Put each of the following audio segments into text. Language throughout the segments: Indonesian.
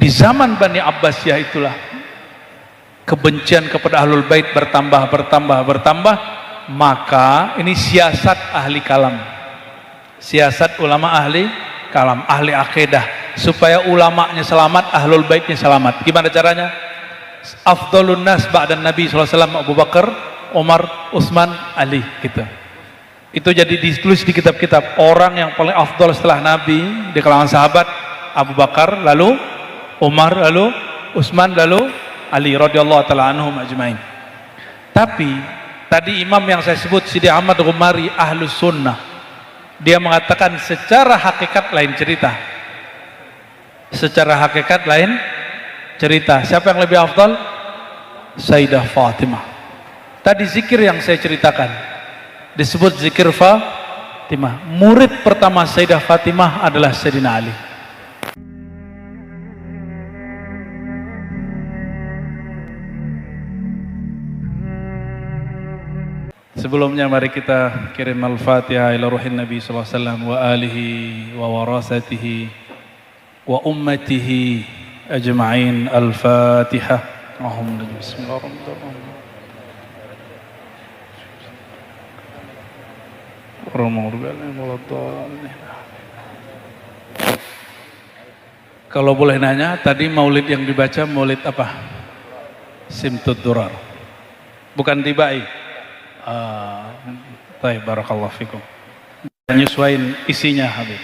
Di zaman Bani Abbasiyah itulah kebencian kepada Ahlul Bait bertambah, maka ini siasat ahli kalam, siasat ulama ahli kalam, ahli akidah, supaya ulamanya selamat, Ahlul Baitnya selamat. Gimana caranya? Afdalun nas ba'dan Nabi SAW Abu Bakar, Umar, Utsman, Ali, gitu. Itu jadi ditulis di kitab-kitab, orang yang paling afdal setelah Nabi di kalangan sahabat Abu Bakar, lalu Umar, lalu Utsman, lalu Ali radhiyallahu taala anhum ajmain. Tapi tadi imam yang saya sebut Sidi Ahmad Ghumari Ahlus Sunnah, dia mengatakan secara hakikat lain cerita. Secara hakikat lain cerita. Siapa yang lebih afdal? Sayyidah Fatimah. Tadi zikir yang saya ceritakan disebut zikir Fatimah. Murid pertama Sayyidah Fatimah adalah Sayyidina Ali. Sebelumnya mari kita kirim al-Fatihah ila ruhin Nabi sallallahu alaihi wasallam wa alihi wa warasatihi wa ummatihi ajma'in. Al-Fatihah. Alhamdulillah. Bismillahirrahmanirrahim. Kalau boleh nanya, tadi maulid yang dibaca maulid apa? Simtud Durar. Bukan Tibai. Baik, barakallahu fikum. Menyesuaikan isinya Habib.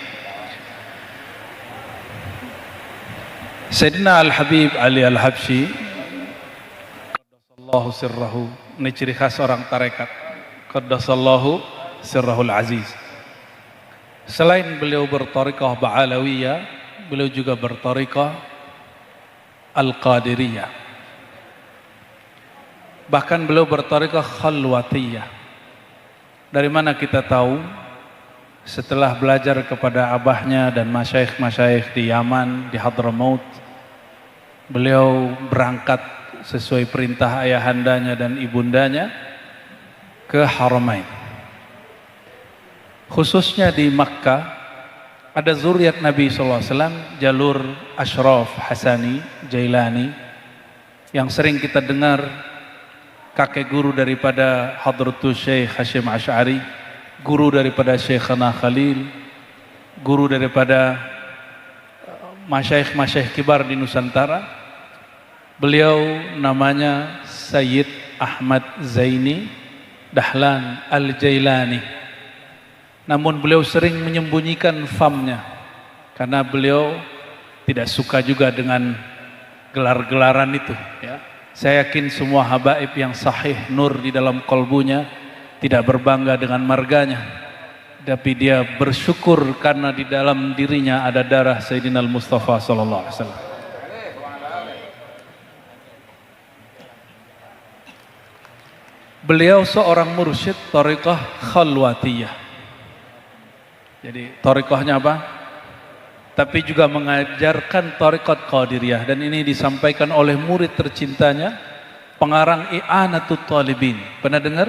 Sayyidina Al-Habib Ali Al-Habsyi qaddasallahu sirrahu, ini ciri khas orang tarekat. Qaddasallahu sirrahul aziz. Selain beliau bertariqah Ba'alawiyah, beliau juga bertariqah Al-Qadiriyah. Bahkan beliau bertariqah Khalwatiyah. Dari mana kita tahu? Setelah belajar kepada abahnya dan masyayikh-masyayikh di Yaman, di Hadramaut, beliau berangkat sesuai perintah ayahandanya dan ibundanya ke Haramain. Khususnya di Makkah ada zuriat Nabi SAW, jalur Ashraf Hasani Jailani, yang sering kita dengar kakek guru daripada Hadratus Syekh Hashim Asy'ari, guru daripada Syekhana Khalil, guru daripada masyayikh-masyayikh kibar di Nusantara. Beliau namanya Sayyid Ahmad Zaini Dahlan Al-Jailani. Namun beliau sering menyembunyikan famnya karena beliau tidak suka juga dengan gelar-gelaran itu, ya. Saya yakin semua habaib yang sahih nur di dalam kolbunya tidak berbangga dengan marganya, tapi dia bersyukur karena di dalam dirinya ada darah Sayyidina Al-Mustafa sallallahu alaihi wasallam. Beliau seorang mursyid thariqah khalwatiyah. Jadi thariqahnya apa? Tapi juga mengajarkan thariqat qadiriyah, dan ini disampaikan oleh murid tercintanya, pengarang I'anatul Talibin. Pernah dengar?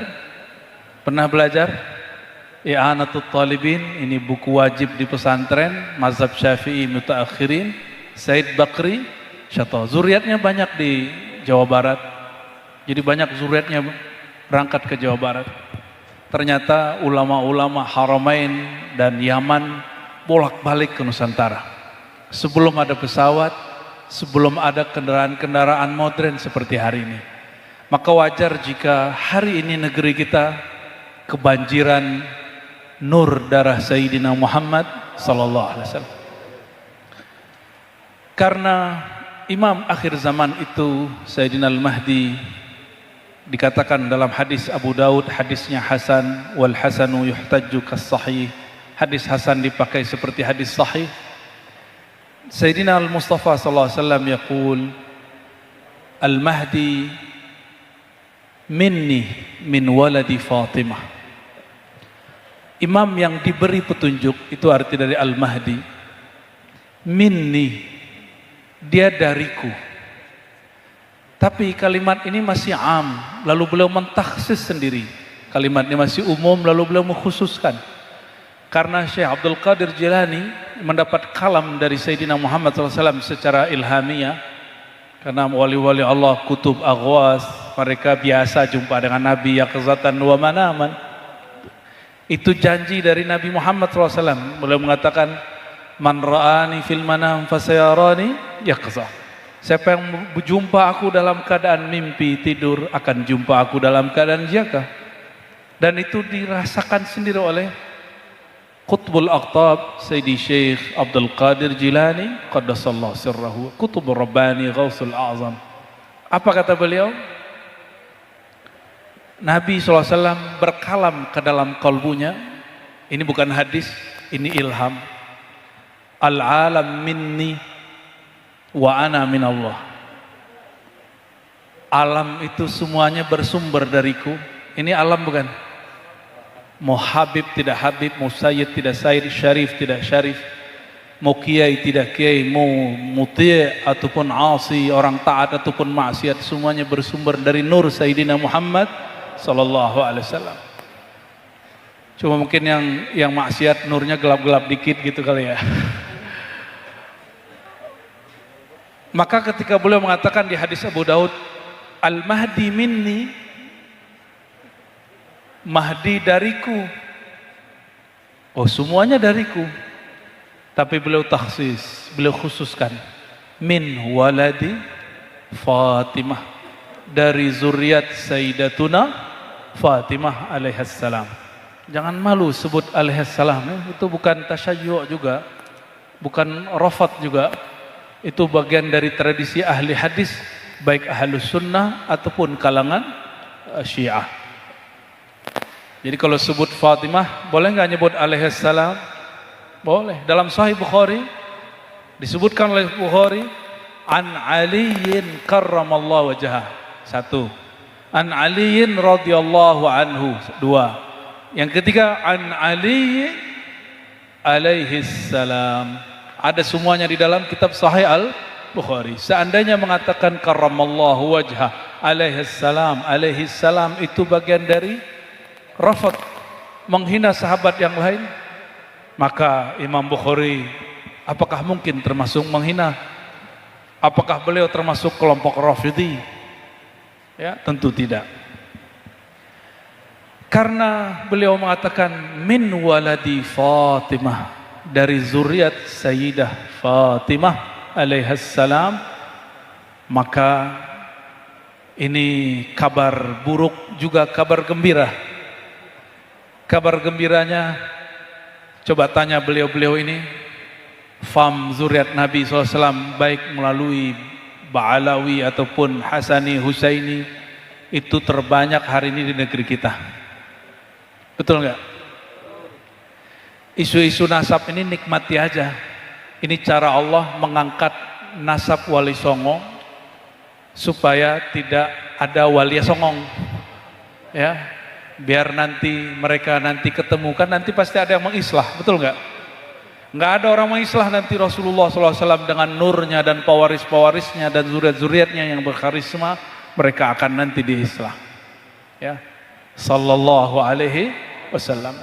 Pernah belajar? I'anatul Talibin, ini buku wajib di pesantren mazhab Syafi'i mutaakhirin, Said Bakri Syata. Zuriatnya banyak di Jawa Barat. Jadi banyak zuriatnya berangkat ke Jawa Barat. Ternyata ulama-ulama Haramain dan Yaman bolak-balik ke Nusantara. Sebelum ada pesawat, sebelum ada kendaraan-kendaraan modern seperti hari ini. Maka wajar jika hari ini negeri kita kebanjiran nur darah Sayyidina Muhammad sallallahu alaihi wasallam. Karena imam akhir zaman itu Sayyidina Al-Mahdi, dikatakan dalam hadis Abu Daud, hadisnya Hasan, wal hasanu yuhtajju kas sahih. Hadis Hasan dipakai seperti hadis sahih. Sayyidina Al-Mustafa sallallahu alaihi wasallam yaqul, Al-Mahdi minni min waladi Fatimah. Imam yang diberi petunjuk, itu arti dari Al-Mahdi. Minni, dia dariku. Tapi kalimat ini masih am, lalu beliau mentakhsis sendiri. Kalimat ini masih umum, lalu beliau mengkhususkan. Karena Syekh Abdul Qadir Jilani mendapat kalam dari Sayyidina Muhammad SAW secara ilhamiah. Karena wali-wali Allah, kutub aghwas, mereka biasa jumpa dengan Nabi yaqzatan wa manaman. Itu janji dari Nabi Muhammad SAW. Beliau mengatakan, man ra'ani fil manam fasayarani yaqzah. Siapa yang berjumpa aku dalam keadaan mimpi tidur akan jumpa aku dalam keadaan jaga. Dan itu dirasakan sendiri oleh Qutbul Aqtab Sayyidi Syekh Abdul Qadir Jilani qaddasallahu sirrahu, Qutbur Rabbani Ghausul A'zam. Apa kata beliau? Nabi SAW berkalam ke dalam kalbunya. Ini bukan hadis, ini ilham. Al-alam minni wa ana minallah. Alam itu semuanya bersumber dariku. Ini alam bukan? Mau Habib tidak Habib, mau Sayyid tidak Sayyid, Syarif tidak Syarif, mau Kiai tidak Kiai, mau muti' ataupun asi, orang taat ataupun maksiat, semuanya bersumber dari nur Sayyidina Muhammad sallallahu alaihi wasallam. Cuma mungkin yang maksiat nurnya gelap-gelap dikit gitu kali ya. Maka ketika beliau mengatakan di hadis Abu Daud, Al-Mahdi minni, Mahdi dariku. Oh, semuanya dariku. Tapi beliau takhsis, beliau khususkan, min waladi Fatimah, dari zuriat Sayyidatuna Fatimah alaihassalam. Jangan malu sebut alaihassalam, itu bukan tasyayyu' juga, bukan rafat juga. Itu bagian dari tradisi ahli hadis, baik ahlus sunnah ataupun kalangan Syiah. Jadi kalau sebut Fatimah, boleh nggak nyebut alaihissalam? Boleh. Dalam Sahih Bukhari disebutkan oleh Bukhari, an Aliyin karramallahu wajhah. 1. An Aliyin radhiyallahu anhu. 2. Yang ketiga, an Ali alaihissalam. Ada semuanya di dalam kitab Sahih Al-Bukhari. Seandainya mengatakan karramallahu wajhah, alaihissalam itu bagian dari rafat, menghina sahabat yang lain, maka Imam Bukhari apakah mungkin termasuk menghina? Apakah beliau termasuk kelompok Rafidhi? Ya, tentu tidak. Karena beliau mengatakan min waladi Fatimah, dari zuriat Sayyidah Fatimah alaihassalam, maka ini kabar buruk juga kabar gembira. Kabar gembiranya, coba tanya beliau-beliau ini, fam zuriat Nabi SAW, baik melalui Ba'alawi ataupun Hasani, Husaini, itu terbanyak hari ini di negeri kita. Betul nggak? Isu-isu nasab ini nikmati aja. Ini cara Allah mengangkat nasab Wali Songo supaya tidak ada Wali Songong. Ya. Biar nanti mereka nanti ketemu, kan nanti pasti ada yang mengislah, betul nggak? Nggak ada orang mengislah nanti Rasulullah SAW dengan nurnya dan pewaris-pewarisnya dan zuriat-zuriatnya yang berkarisma, mereka akan nanti diislah. Ya, Sallallahu Alaihi Wasallam.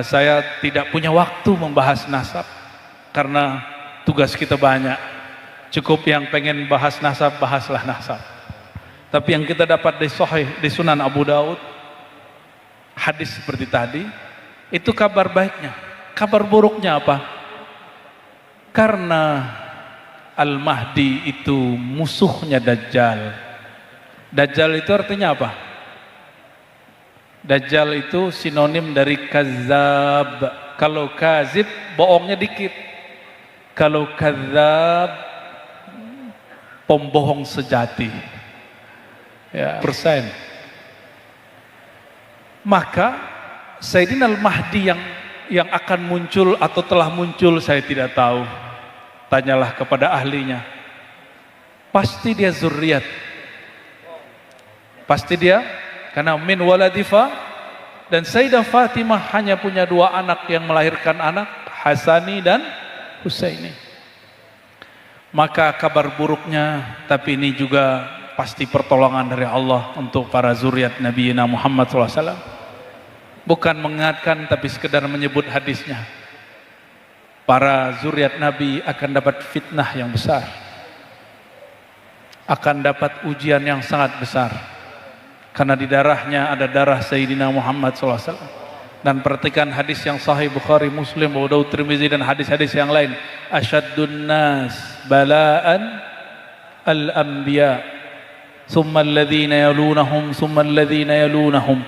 Saya tidak punya waktu membahas nasab karena tugas kita banyak. Cukup yang pengen bahas nasab, bahaslah nasab. Tapi yang kita dapat di Sahih, di Sunan Abu Daud, hadis seperti tadi, itu kabar baiknya. Kabar buruknya apa? Karena Al-Mahdi itu musuhnya Dajjal. Dajjal itu artinya apa? Dajjal itu sinonim dari kazab. Kalau kazib, bohongnya dikit. Kalau kazab, pembohong sejati. Ya, persen. Maka Sayyidina Al-Mahdi yang akan muncul atau telah muncul, saya tidak tahu. Tanyalah kepada ahlinya. Pasti dia zuriat. Pasti dia, karena min waladifa, dan Sayyidah Fatimah hanya punya 2 anak yang melahirkan anak, Hasani dan Husaini. Maka kabar buruknya, tapi ini juga pasti pertolongan dari Allah untuk para zuriat Nabi Muhammad SAW. bukan mengingatkan tapi sekedar menyebut hadisnya. Para zuriat Nabi akan dapat fitnah yang besar, akan dapat ujian yang sangat besar, karena di darahnya ada darah Sayyidina Muhammad SAW. Dan perhatikan hadis yang sahih Bukhari, Muslim, Abu Daud, Tirmizi dan hadis-hadis yang lain. Asyaddun nas bala'an al-anbiya, summa alladhina yalunahum, summa alladhina yalunahum.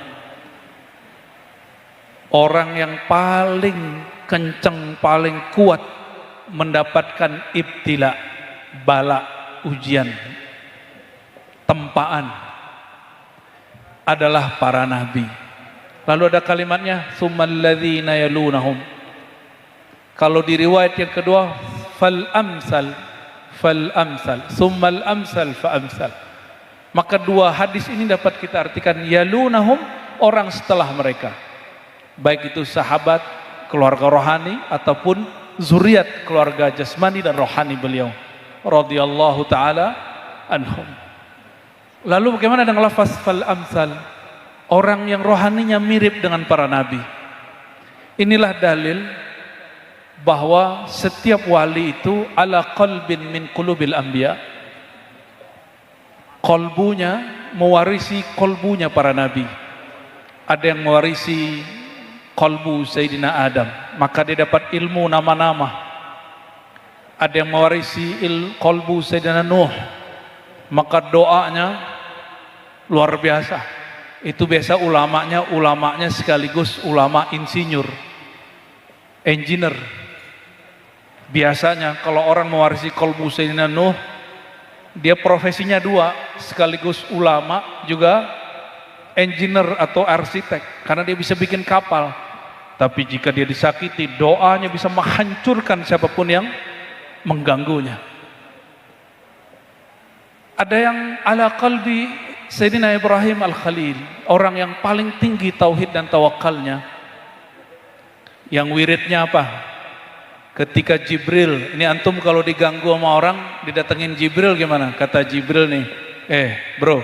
Orang yang paling kencang, paling kuat mendapatkan ibtila, bala, ujian, tempaan adalah para nabi. Lalu ada kalimatnya summal ladzina yalunahum. Kalau di riwayat yang kedua fal amsal summal amsal fa amsal. Maka dua hadis ini dapat kita artikan yalunahum, orang setelah mereka, baik itu sahabat, keluarga rohani ataupun zuriat keluarga jasmani dan rohani beliau radhiyallahu taala anhum. Lalu bagaimana dengan lafaz fal amsal? Orang yang rohaninya mirip dengan para nabi. Inilah dalil bahwa setiap wali itu ala qalbin min qulubil anbiya. Kolbunya mewarisi kolbunya para nabi. Ada yang mewarisi kolbu Sayyidina Adam, maka dia dapat ilmu nama-nama. Ada yang mewarisi kolbu Sayyidina Nuh, maka doanya luar biasa. Itu biasa ulamanya sekaligus ulama insinyur, engineer. Biasanya kalau orang mewarisi kolbu Sayyidina Nuh, dia profesinya dua, sekaligus ulama juga engineer atau arsitek, karena dia bisa bikin kapal. Tapi jika dia disakiti, doanya bisa menghancurkan siapapun yang mengganggunya. Ada yang ala qalbi Sayyidina Ibrahim Al-Khalil, orang yang paling tinggi tauhid dan tawakalnya. Yang wiridnya apa? Ketika Jibril, ini antum kalau diganggu sama orang, didatengin Jibril gimana? Kata Jibril nih, bro,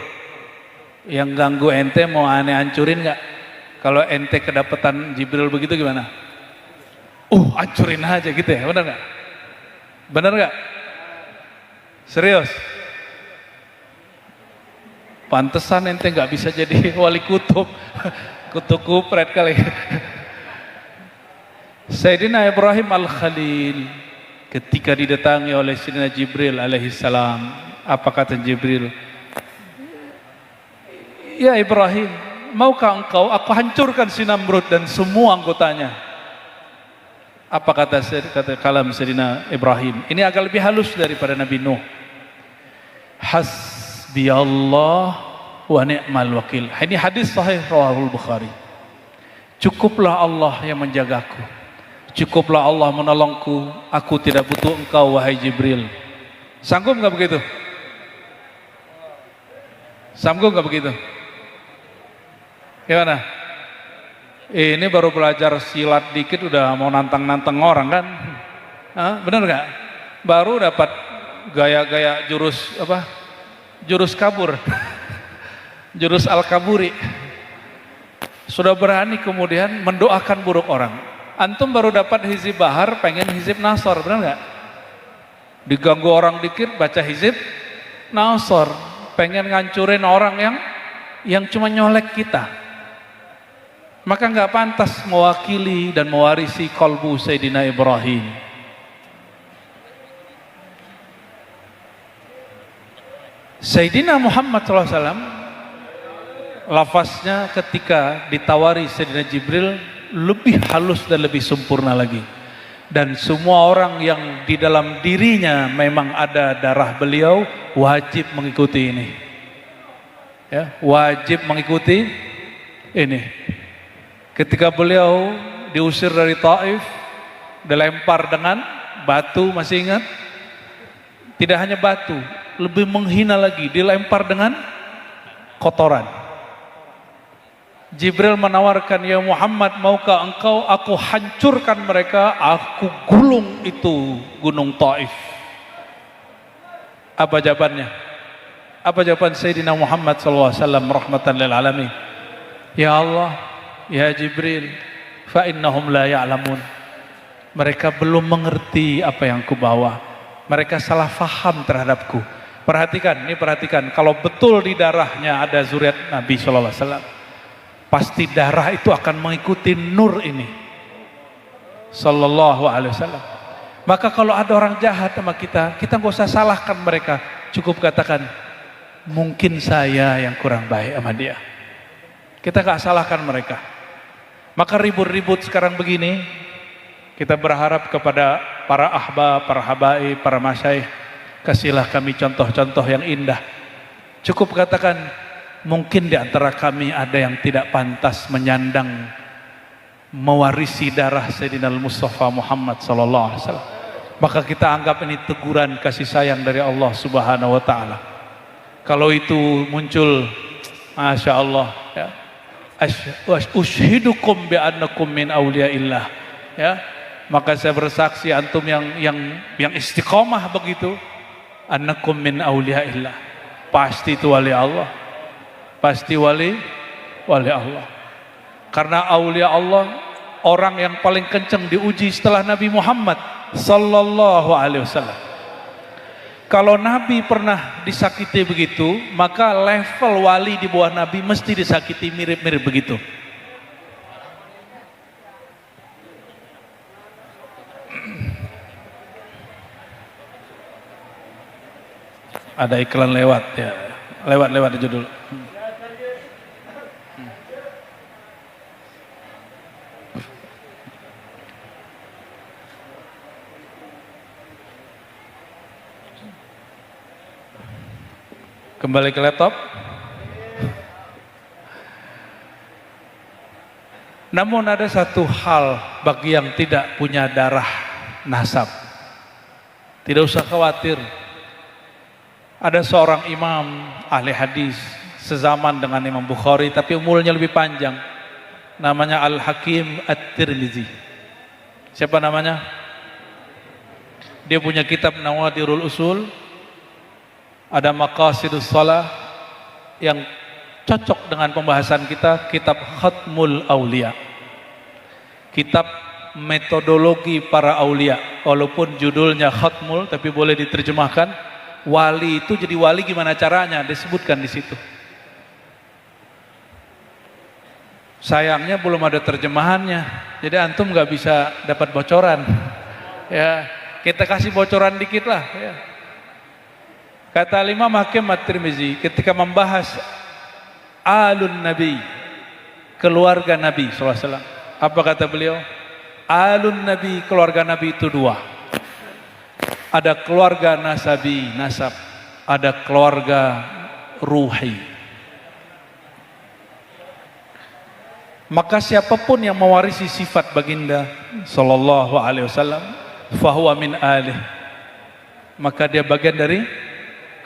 yang ganggu ente mau aneh hancurin gak? Kalau ente kedapetan Jibril begitu gimana? Hancurin aja gitu ya, benar gak? Benar gak? Serius? Pantesan ente gak bisa jadi wali kutub, kutub kupret kali. Sayyidina Ibrahim Al-Khalil ketika didatangi oleh Sayyidina Jibril alaihissalam, apa kata Jibril? Ya Ibrahim, maukah engkau aku hancurkan si Namrud dan semua anggotanya? Apa kata kalam Sayyidina Ibrahim? Ini agak lebih halus daripada Nabi Nuh. Hasbiyallah wa ni'mal wakil. Ini hadis sahih rawahul Bukhari. Cukuplah Allah yang menjagaku, cukuplah Allah menolongku, aku tidak butuh engkau wahai Jibril. Sanggup gak begitu? Sanggup gak begitu? Gimana? Ini baru belajar silat dikit udah mau nantang-nantang orang kan? Bener gak? Baru dapat gaya-gaya jurus apa? Jurus kabur. Jurus al-kaburi. Sudah berani kemudian mendoakan buruk orang. Antum baru dapat hizib bahar, pengen hizib nasor, benar gak? Diganggu orang dikit baca hizib nasor, pengen ngancurin orang yang cuma nyolek kita. Maka nggak pantas mewakili dan mewarisi kolbu Sayyidina Ibrahim. Sayyidina Muhammad SAW, lafaznya ketika ditawari Sayyidina Jibril lebih halus dan lebih sempurna lagi. Dan semua orang yang di dalam dirinya memang ada darah beliau wajib mengikuti ini. Ya, wajib mengikuti ini. Ketika beliau diusir dari Taif, dilempar dengan batu, masih ingat? Tidak hanya batu, lebih menghina lagi, dilempar dengan kotoran. Jibril menawarkan, ya Muhammad, maukah engkau aku hancurkan mereka, aku gulung itu gunung Taif. Apa jawabannya? Apa jawaban Sayyidina Muhammad SAW rahmatan lil alamin? Ya Allah, ya Jibril, fa innahum la ya'lamun. Mereka belum mengerti apa yang kubawa. Mereka salah faham terhadapku. Perhatikan, ini perhatikan. Kalau betul di darahnya ada zuriat Nabi sallallahu alaihi wasallam, pasti darah itu akan mengikuti nur ini sallallahu alaihi wasallam. Maka kalau ada orang jahat sama kita nggak usah salahkan mereka, cukup katakan mungkin saya yang kurang baik sama dia. Kita nggak salahkan mereka. Maka ribut-ribut sekarang begini, kita berharap kepada para ahbab, para habaib, para masyaikh, kasihlah kami contoh-contoh yang indah. Cukup katakan mungkin di antara kami ada yang tidak pantas menyandang mewarisi darah Sayyidina Mustafa Muhammad sallallahu alaihi wasallam. Maka kita anggap ini teguran kasih sayang dari Allah Subhanahu wa taala. Kalau itu muncul, masya Allah, ya, ushidukum bi annakum min auliyaillah, ya, maka saya bersaksi antum yang istiqomah begitu, annakum min auliyaillah, pasti itu wali Allah, pasti wali Allah. Karena aulia Allah orang yang paling kencang diuji setelah Nabi Muhammad sallallahu alaihi wasallam. Kalau Nabi pernah disakiti begitu, maka level wali di bawah Nabi mesti disakiti mirip-mirip begitu. Ada iklan lewat ya, lewat aja dulu. Kembali ke laptop. Namun ada satu hal bagi yang tidak punya darah nasab, tidak usah khawatir. Ada seorang imam ahli hadis sezaman dengan Imam Bukhari, tapi umurnya lebih panjang. Namanya Al-Hakim At-Tirmizi. Siapa namanya? Dia punya kitab Nawadirul Usul, ada Maqasidus Shalah yang cocok dengan pembahasan kita, kitab Khatmul Aulia, kitab metodologi para aulia. Walaupun judulnya Khatmul, tapi boleh diterjemahkan wali itu jadi wali gimana caranya, disebutkan di situ. Sayangnya belum ada terjemahannya, jadi antum nggak bisa dapat bocoran. Ya, kita kasih bocoran dikit lah. Ya. Kata Imam Hakim At-Tirmizi ketika membahas alun Nabi, keluarga Nabi SAW, apa kata beliau? Alun Nabi, keluarga Nabi itu dua. Ada keluarga nasabi, nasab, ada keluarga ruhi. Maka siapapun yang mewarisi sifat baginda sallallahu alaihi wasallam, fahuwa min alih, maka dia bagian dari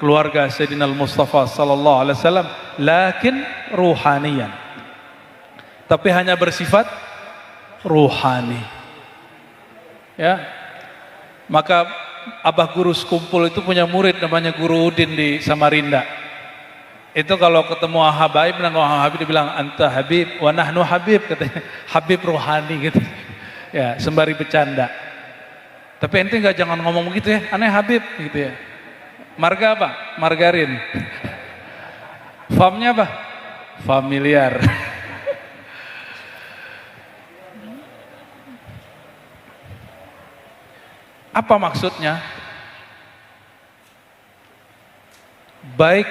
keluarga Sayyidina Mustafa sallallahu alaihi wasallam, lakin ruhaniyan, tapi hanya bersifat ruhani. Ya, maka Abah Guru Sekumpul itu punya murid namanya Guru Udin di Samarinda. Itu kalau ketemu Habib, Habib dibilang anta Habib wa nahnu Habib, katanya Habib ruhani gitu. Ya, sembari bercanda. Tapi ente nggak jangan ngomong begitu ya, aneh Habib gitu ya. Marga apa? Margarin. Famnya apa? Familiar. Apa maksudnya? Baik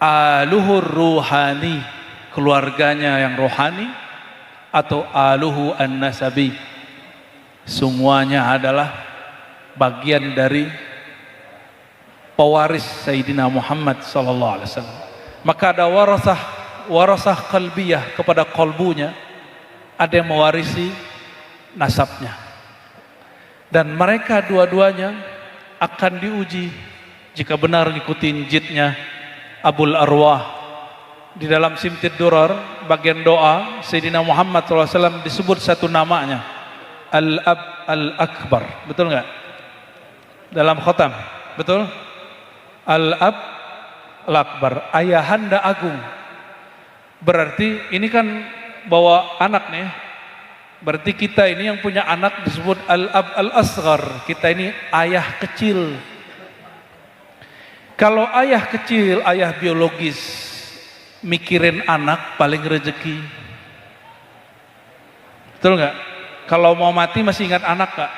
aluhur ruhani, keluarganya yang rohani, atau aluhu an-nasabi, semuanya adalah bagian dari pewaris Sayyidina Muhammad sallallahu alaihi wasallam. Maka ada warasah qalbiyah, kepada kolbunya ada yang mewarisi nasabnya, dan mereka dua-duanya akan diuji jika benar ngikutin jidnya Abul Arwah. Di dalam Simtid Durar bagian doa Sayyidina Muhammad SAW disebut satu namanya, Al-Ab Al-Akbar, betul nggak? Dalam khotam, betul? Al-Ab Al-Akbar, ayahanda agung. Berarti ini kan bawa anak nih, berarti kita ini yang punya anak disebut al-ab al-asghar. Kita ini ayah kecil. Kalau ayah kecil, ayah biologis, mikirin anak paling rezeki. Betul nggak? Kalau mau mati masih ingat anak nggak?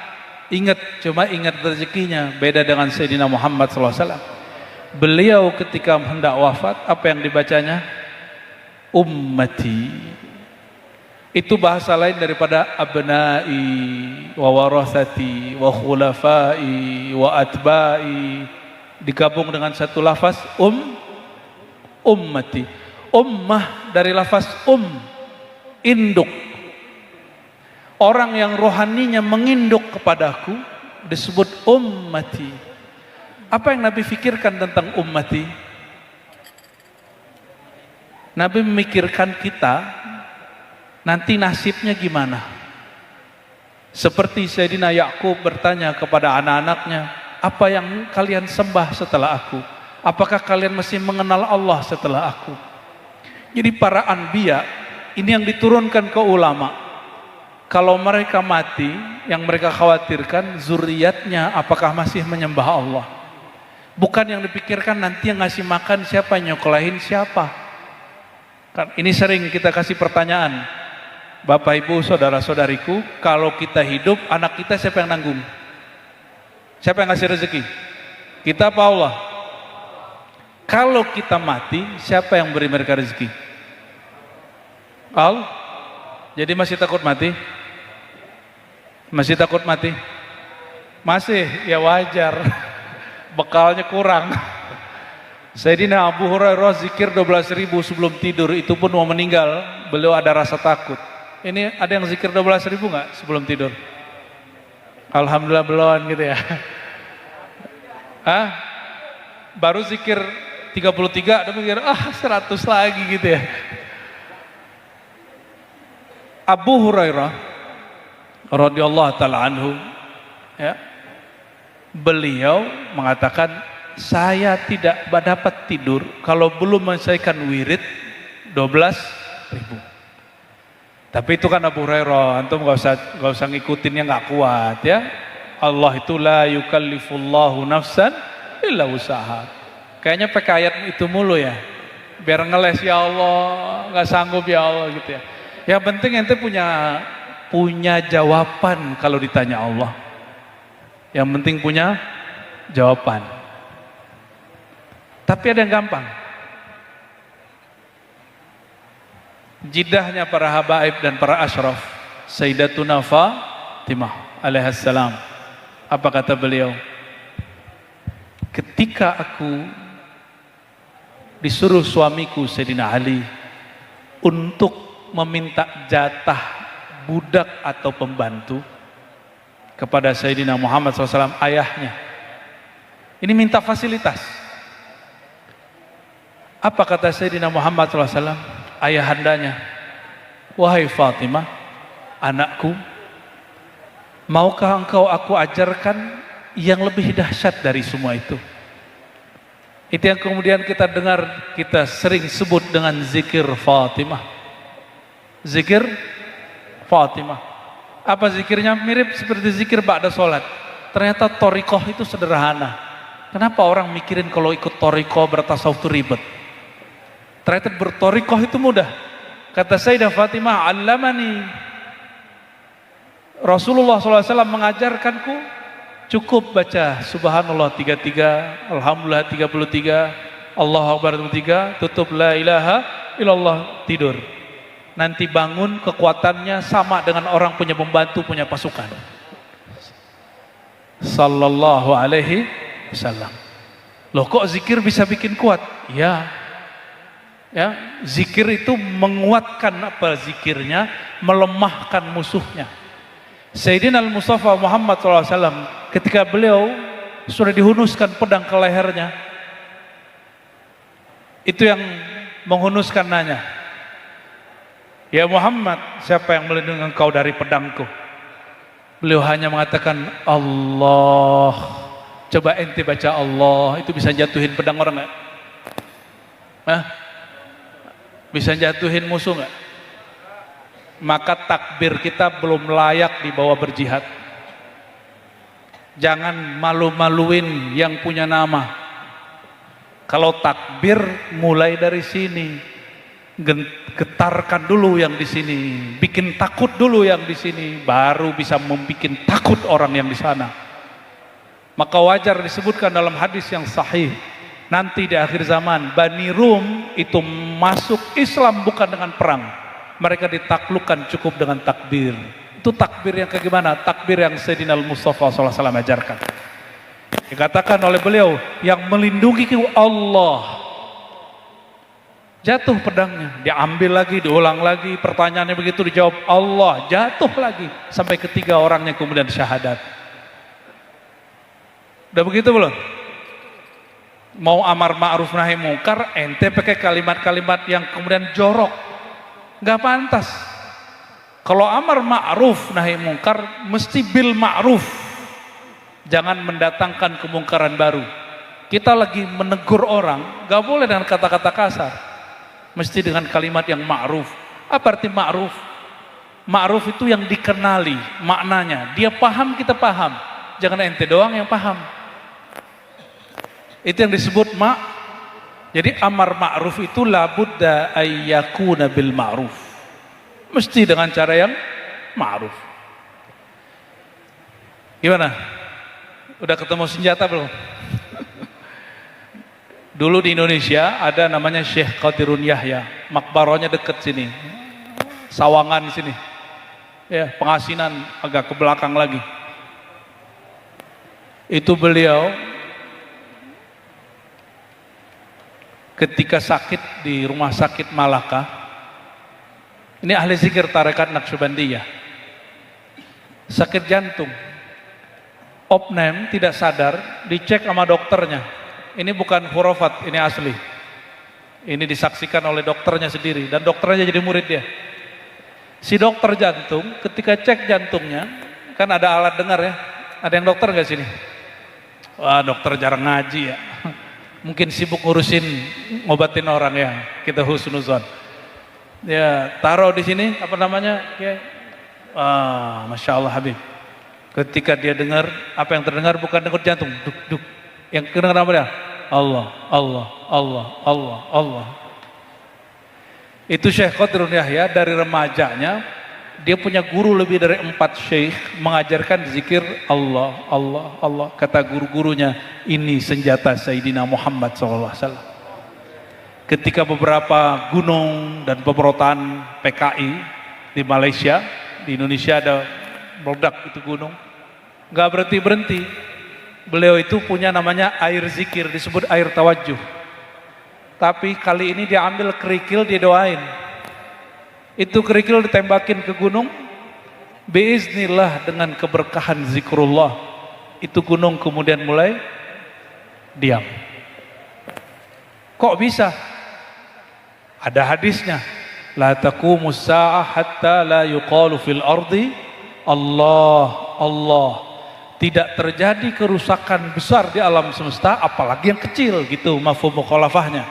Ingat, cuma ingat rezekinya. Beda dengan Sayyidina Muhammad SAW. Beliau ketika hendak wafat, apa yang dibacanya? Ummati. Itu bahasa lain daripada abnai, wa warathati, wa khulafai, wa atbai. Digabung dengan satu lafaz, ummati. Ummah dari lafaz induk. Orang yang rohaninya menginduk kepadaku disebut ummati. Apa yang Nabi fikirkan tentang ummati? Nabi memikirkan kita nanti nasibnya gimana. Seperti Sayyidina Yakub bertanya kepada anak-anaknya, apa yang kalian sembah setelah aku? Apakah kalian masih mengenal Allah setelah aku? Jadi para anbiya ini yang diturunkan ke ulama. Kalau mereka mati, yang mereka khawatirkan zuriatnya apakah masih menyembah Allah. Bukan yang dipikirkan nanti yang ngasih makan siapa, nyokolahin siapa. Kan ini sering kita kasih pertanyaan. Bapak Ibu, saudara-saudariku, kalau kita hidup, anak kita siapa yang nanggung? Siapa yang ngasih rezeki? Kita apa Allah? Kalau kita mati, siapa yang beri mereka rezeki? Allah. Jadi masih takut mati? Masih takut mati? Masih, ya wajar. Bekalnya kurang. Sayyidina Abu Hurairah zikir 12.000 sebelum tidur, itu pun mau meninggal, beliau ada rasa takut. Ini ada yang zikir 12.000 nggak sebelum tidur? Alhamdulillah belum gitu ya. Baru zikir 33, udah mikir 100 lagi gitu ya. Abu Hurairah radhiyallahu taala anhu, ya, beliau mengatakan, saya tidak dapat tidur kalau belum menyelesaikan wirid 12.000. Tapi itu kan Abu Hurairah, antum nggak usah ngikutin yang nggak kuat ya. Allah itu la yukallifullahu nafsan illa usaha. Kayaknya pakai ayat itu mulu ya, biar ngeles ya Allah, nggak sanggup ya Allah gitu ya. Yang penting ente punya jawaban kalau ditanya Allah. Yang penting punya jawaban. Tapi ada yang gampang. Jidahnya para habaib dan para asyraf, Sayyidatuna Fatimah alaihissalam. Apa kata beliau? Ketika aku disuruh suamiku Sayyidina Ali untuk meminta jatah budak atau pembantu kepada Sayyidina Muhammad SAW, ayahnya. Ini minta fasilitas. Apa kata Sayyidina Muhammad SAW, ayahandanya? Wahai Fatimah, anakku, maukah engkau aku ajarkan yang lebih dahsyat dari semua itu? Itu yang kemudian kita dengar, kita sering sebut dengan zikir Fatimah. Zikir Fatimah. Apa zikirnya? Mirip seperti zikir ba'da sholat. Ternyata thariqah itu sederhana. Kenapa orang mikirin kalau ikut thariqah bertasawuf itu ribet? Ternyata berthariqah itu mudah. Kata Sayyidah Fatimah, allamani, Rasulullah SAW mengajarkanku, cukup baca subhanallah 33, alhamdulillah 33, Allahu Akbar 33, tutup la ilaha illallah, tidur. Nanti bangun kekuatannya sama dengan orang punya pembantu, punya pasukan. Sallallahu alaihi wasallam. Loh kok zikir bisa bikin kuat? Ya, zikir itu menguatkan apa zikirnya, melemahkan musuhnya. Sayyidina Al-Mustafa Muhammad SAW ketika beliau sudah dihunuskan pedang ke lehernya, itu yang menghunuskan nanya, ya Muhammad, siapa yang melindungi engkau dari pedangku? Beliau hanya mengatakan Allah. Coba ente baca Allah, itu bisa jatuhin pedang orang nggak? Bisa jatuhin musuh nggak? maka takbir kita belum layak dibawa berjihad. Jangan malu-maluin yang punya nama. Kalau takbir mulai dari sini, getarkan dulu yang di sini, bikin takut dulu yang di sini, baru bisa membuat takut orang yang di sana. Maka wajar disebutkan dalam hadis yang sahih, nanti di akhir zaman Bani Rum itu masuk Islam bukan dengan perang, mereka ditaklukkan cukup dengan takbir. Itu takbir yang kayak gimana? Takbir yang Sayyidina Al-Mustafa SAW ajarkan. Dikatakan oleh beliau, yang melindungi Allah. Jatuh pedangnya, diambil lagi, diulang lagi, pertanyaannya begitu dijawab Allah, jatuh lagi, sampai ketiga orangnya kemudian syahadat. Udah begitu belum? Mau amar ma'ruf nahi mungkar, ente pakai kalimat-kalimat yang kemudian jorok, nggak pantas. Kalau amar ma'ruf nahi mungkar mesti bil ma'ruf, jangan mendatangkan kemungkaran baru. Kita lagi menegur orang, nggak boleh dengan kata-kata kasar, mesti dengan kalimat yang ma'ruf. Apa arti ma'ruf? Ma'ruf itu yang dikenali maknanya, dia paham, kita paham, jangan ente doang yang paham. Itu yang disebut Jadi amar ma'ruf itu labudda ayyakuna bil ma'ruf, mesti dengan cara yang ma'ruf. Gimana? Udah ketemu senjata belum? Dulu di Indonesia ada namanya Syekh Qadirun Yahya, makbarahnya deket sini, Sawangan sini, ya, Pengasinan agak ke belakang lagi. Itu beliau ketika sakit di rumah sakit Malaka, ini ahli zikir tarekat Naqsyabandiyah, sakit jantung, opname, tidak sadar, dicek sama dokternya. Ini bukan khurafat, ini asli. Ini disaksikan oleh dokternya sendiri, dan dokternya jadi murid dia. Si dokter jantung ketika cek jantungnya, kan ada alat dengar ya. Ada yang dokter nggak sini? Wah, dokter jarang ngaji ya. Mungkin sibuk ngurusin ngobatin orang ya. Kita husnuzon. Ya, taruh di sini apa namanya? Ya. Masya Allah Habib. Ketika dia dengar, apa yang terdengar bukan dengar jantung, duk duk. Yang kedengar apa dia? Allah, Allah, Allah, Allah, Allah. Itu Syekh Qadirun Yahya dari remajanya, dia punya guru lebih dari 4 syekh mengajarkan zikir Allah, Allah, Allah. Kata guru-gurunya, ini senjata Sayyidina Muhammad SAW. Ketika beberapa gunung dan pemberontakan PKI di Malaysia, di Indonesia ada meledak itu gunung, nggak berhenti-berhenti. Beliau itu punya namanya air zikir, disebut air tawajuh. Tapi kali ini dia ambil kerikil, dia doain. Itu kerikil ditembakin ke gunung, biiznillah dengan keberkahan zikrullah, itu gunung kemudian mulai diam. Kok bisa? Ada hadisnya, la taqumus sa'ah hatta la yuqalu fil ardi Allah, Allah. Tidak terjadi kerusakan besar di alam semesta, apalagi yang kecil gitu, mafhum mukhalafahnya.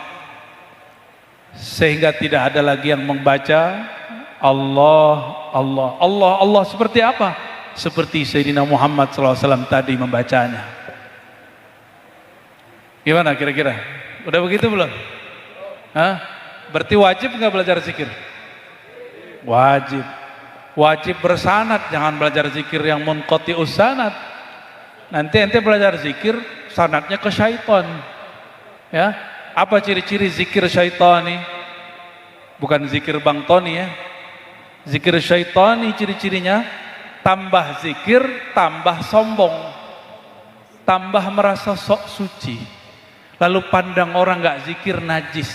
Sehingga tidak ada lagi yang membaca Allah, Allah, Allah, Allah seperti apa? Seperti Sayyidina Muhammad SAW tadi membacanya. Gimana kira-kira? Udah begitu belum? Hah? Berarti wajib nggak belajar zikir? Wajib. Wajib bersanad, jangan belajar zikir yang munqati'us sanad. Nanti ente belajar zikir, sanadnya ke syaitan. Ya, apa ciri-ciri zikir syaitani? Bukan zikir Bang Tony ya. Zikir syaitani ciri-cirinya, tambah zikir, tambah sombong, tambah merasa sok suci, lalu pandang orang nggak zikir najis.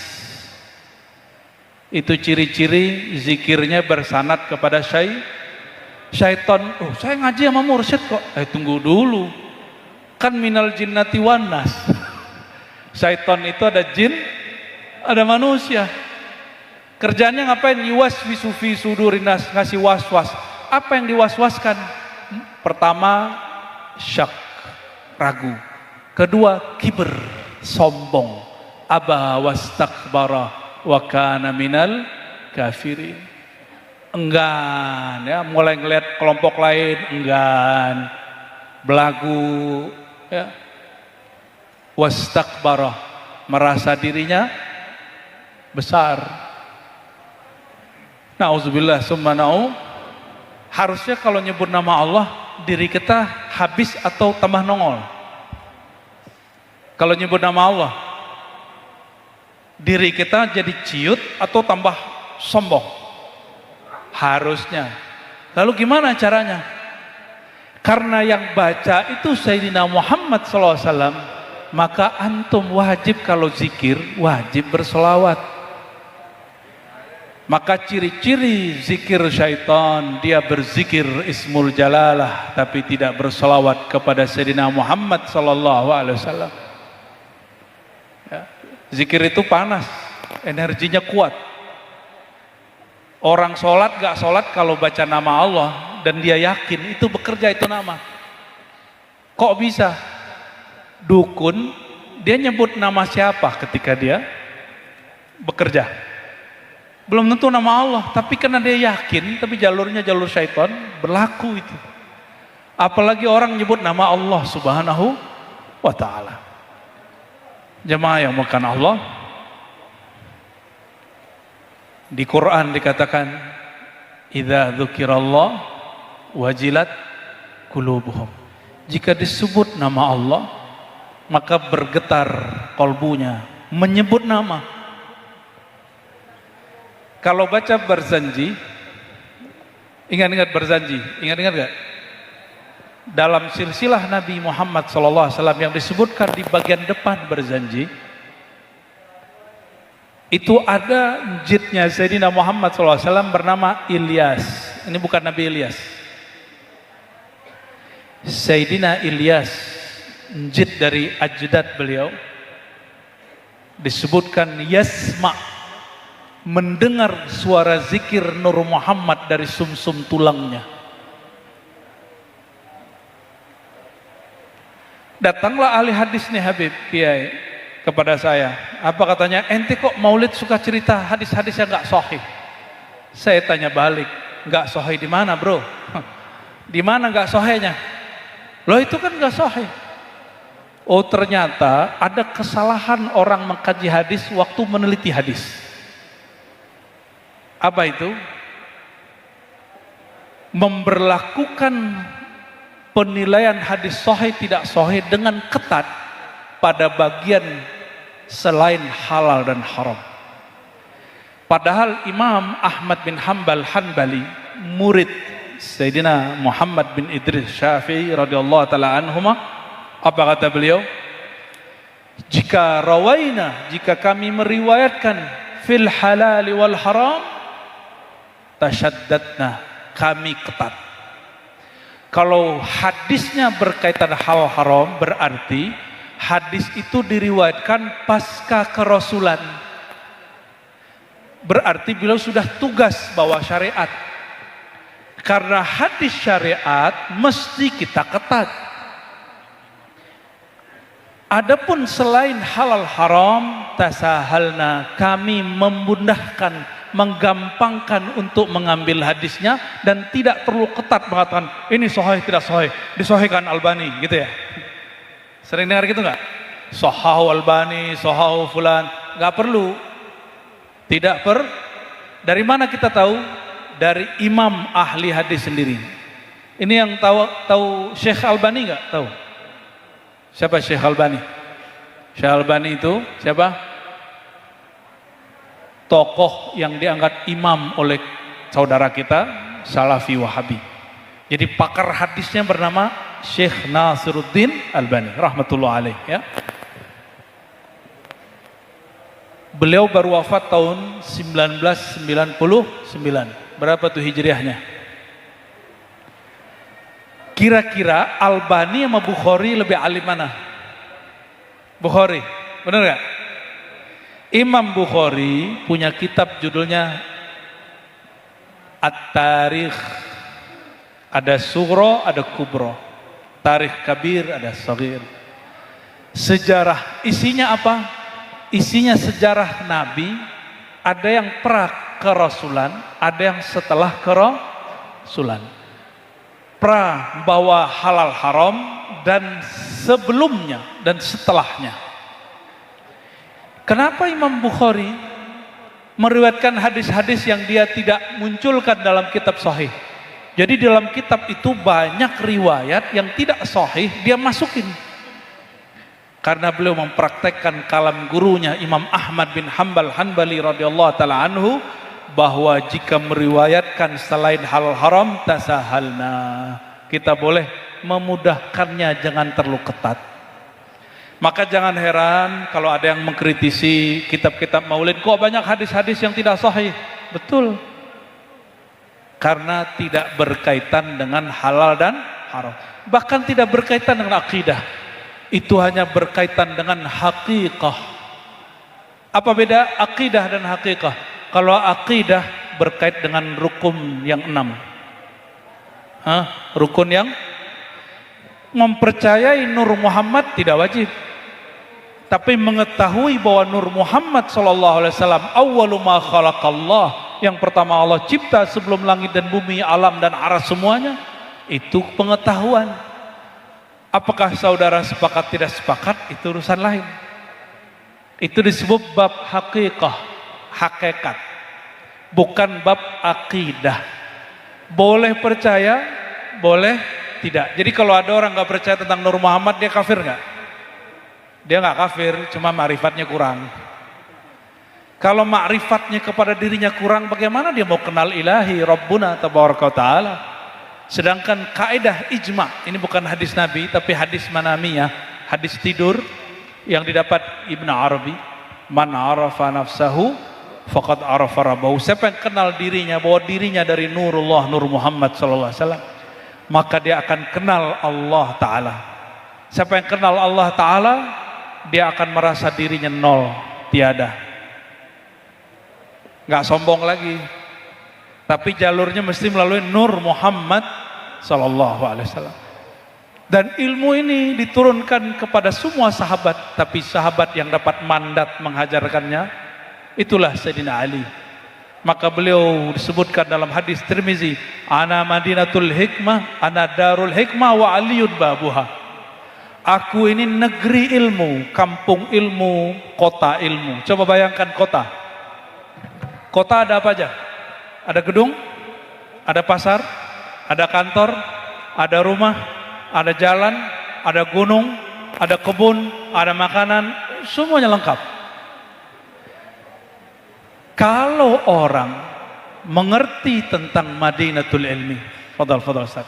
Itu ciri-ciri zikirnya bersanad kepada syaitan. Oh, saya ngaji sama mursyid kok. Tunggu dulu. Kan minal jinnati wan nas. Syaitan itu ada jin, ada manusia. Kerjanya ngapain? Yuwaswisu fi sudurin nas, ngasih was-was. Apa yang diwaswaskan? Pertama, syak, ragu. Kedua, kibr, sombong. Aba wastakbara wa kana minal kafirin. enggan, ya, mulai ngeliat kelompok lain, enggan, belagu, ya, wastakbarah, merasa dirinya besar. Nauzubillah summa na'u. Harusnya kalau nyebut nama Allah, diri kita habis atau tambah nongol. Kalau nyebut nama Allah, diri kita jadi ciut atau tambah sombong. Harusnya. Lalu gimana caranya? Karena yang baca itu Sayyidina Muhammad SAW, maka antum wajib kalau zikir, wajib berselawat. Maka ciri-ciri zikir syaitan, dia berzikir ismul jalalah tapi tidak berselawat kepada Sayyidina Muhammad SAW. Ya. Zikir itu panas, energinya kuat. Orang sholat gak sholat kalau baca nama Allah dan dia yakin itu bekerja itu nama. Kok bisa? Dukun, dia nyebut nama siapa ketika dia bekerja? Belum tentu nama Allah, tapi karena dia yakin, tapi jalurnya jalur syaitan, berlaku itu. Apalagi orang nyebut nama Allah Subhanahu wa ta'ala. Jemaah yang makan Allah, di Quran dikatakan, idza dzukirallah wajilat qulubuhum. Jika disebut nama Allah, maka bergetar kolbunya, menyebut nama. Kalau baca Barzanji, ingat-ingat Barzanji, ingat-ingat gak? Dalam silsilah Nabi Muhammad SAW yang disebutkan di bagian depan Barzanji, itu ada jidnya Sayyidina Muhammad SAW bernama Ilyas. Ini bukan Nabi Ilyas. Sayyidina Ilyas, jid dari ajdad beliau, disebutkan yasma, mendengar suara zikir Nur Muhammad dari sumsum tulangnya. Datanglah ahli hadis nih Habib Kiai kepada saya. Apa katanya? Ente kok maulid suka cerita hadis-hadis yang gak sahih? Saya tanya balik, gak sahih di mana bro? Di mana gak sahihnya? Loh itu kan gak sahih. Oh ternyata ada kesalahan orang mengkaji hadis waktu meneliti hadis. Apa itu? Memberlakukan penilaian hadis sahih tidak sahih dengan ketat pada bagian selain halal dan haram. Padahal Imam Ahmad bin Hanbal Hanbali, murid Sayyidina Muhammad bin Idris Syafi'i radhiyallahu taala anhuma, apa kata beliau? Jika kami meriwayatkan fil halal wal haram, tasyaddadna, kami ketat. Kalau hadisnya berkaitan hal haram, berarti hadis itu diriwayatkan pasca kerasulan. Berarti beliau sudah tugas bawa syariat. Karena hadis syariat mesti kita ketat. Adapun selain halal haram, tasahalna, kami memudahkan, menggampangkan untuk mengambil hadisnya dan tidak perlu ketat mengatakan ini sahih tidak sahih, disahihkan Albani gitu ya. Sering dengar gitu nggak? Sahahu Albani, sahahu fulan, nggak perlu. Dari mana kita tahu? Dari imam ahli hadis sendiri. Ini yang tahu Syekh Albani nggak? Tahu? Siapa Syekh Albani? Syekh Albani itu siapa? Tokoh yang diangkat imam oleh saudara kita Salafi Wahabi. Jadi pakar hadisnya bernama Syekh Nasiruddin Albani rahmatullah alaih ya. Beliau baru wafat tahun 1999. Berapa tuh hijriahnya? Kira-kira Albani sama Bukhari lebih alim mana? Bukhari, bener gak? Imam Bukhari punya kitab judulnya At-Tarikh. Ada Sughra, ada Kubra. Tarikh Kabir, ada Saghir. Sejarah, isinya apa? Isinya sejarah Nabi, ada yang perak, kerasulan, ada yang setelah kerasulan. Pra bawa halal haram dan sebelumnya dan setelahnya. Kenapa Imam Bukhari meriwayatkan hadis-hadis yang dia tidak munculkan dalam kitab sahih? Jadi dalam kitab itu banyak riwayat yang tidak sahih dia masukin. Karena beliau mempraktekkan kalam gurunya Imam Ahmad bin Hanbali radhiyallahu taala anhu, bahwa jika meriwayatkan selain halal haram tasahalna, kita boleh memudahkannya, jangan terlalu ketat. Maka jangan heran kalau ada yang mengkritisi kitab-kitab maulid, kok banyak hadis-hadis yang tidak sahih. Betul, karena tidak berkaitan dengan halal dan haram, bahkan tidak berkaitan dengan akidah. Itu hanya berkaitan dengan hakikah. Apa beda akidah dan hakikah? Kalau akidah berkait dengan rukun yang 6. Rukun yang mempercayai Nur Muhammad tidak wajib, tapi mengetahui bahwa Nur Muhammad SAW awwalu ma khalaqallah, yang pertama Allah cipta sebelum langit dan bumi, alam dan aras semuanya, itu pengetahuan. Apakah saudara sepakat tidak sepakat, itu urusan lain. Itu disebut bab hakikah, hakikat, bukan bab akidah. Boleh percaya, boleh tidak. Jadi kalau ada orang nggak percaya tentang Nur Muhammad, dia kafir nggak? Dia nggak kafir, cuma ma'rifatnya kurang. Kalau ma'rifatnya kepada dirinya kurang, bagaimana dia mau kenal ilahi Rabbuna tabaraka ta'ala? Sedangkan kaidah ijma, ini bukan hadis Nabi tapi hadis manamiyah, hadis tidur yang didapat Ibn Arabi, man arafa nafsahu faqad arafa rabbahu. Siapa yang kenal dirinya bahwa dirinya dari nurullah, Nur Muhammad sallallahu alaihi wasallam, maka dia akan kenal Allah taala. Siapa yang kenal Allah taala, dia akan merasa dirinya nol, tiada. Enggak sombong lagi. Tapi jalurnya mesti melalui Nur Muhammad sallallahu alaihi wasallam. Dan ilmu ini diturunkan kepada semua sahabat, tapi sahabat yang dapat mandat mengajarkannya itulah Sayyidina Ali. Maka beliau disebutkan dalam hadis Tirmizi, ana madinatul hikmah, ana darul hikmah wa aliyun babuha. Aku ini negeri ilmu, kampung ilmu, kota ilmu. Coba bayangkan kota. Kota ada apa aja? Ada gedung, ada pasar, ada kantor, ada rumah, ada jalan, ada gunung, ada kebun, ada makanan, semuanya lengkap. Kalau orang mengerti tentang Madinatul Ilmi, fadal Ustaz.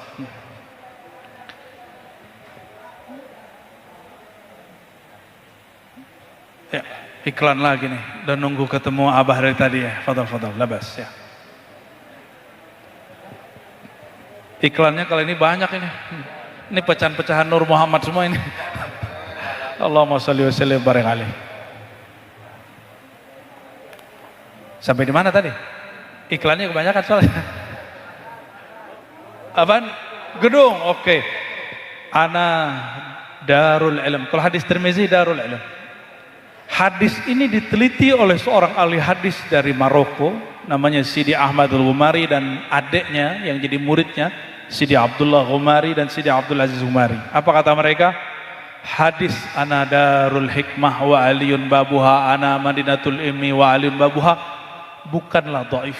Ya, iklan lagi nih, dan nunggu ketemu Abah dari tadi ya, fadal, labas ya. Iklannya kali ini banyak ini. Ini pecahan-pecahan Nur Muhammad semua ini. Allahumma sholli wa sallim barik alaihi. Sampai di mana tadi? Iklannya kebanyakan soalnya. Apaan? Gedung, oke. Ana darul ilm. Kalau hadis Tirmizi darul ilm. Hadis ini diteliti oleh seorang ahli hadis dari Maroko, namanya Sidi Ahmad Al-Ghumari, dan adiknya yang jadi muridnya Sidi Abdullah Ghumari dan Sidi Abdul Aziz Ghumari. Apa kata mereka? Hadis ana darul hikmah wa aliyun babuha, ana madinatul ilmi wa aliyun babuha, bukanlah dhaif,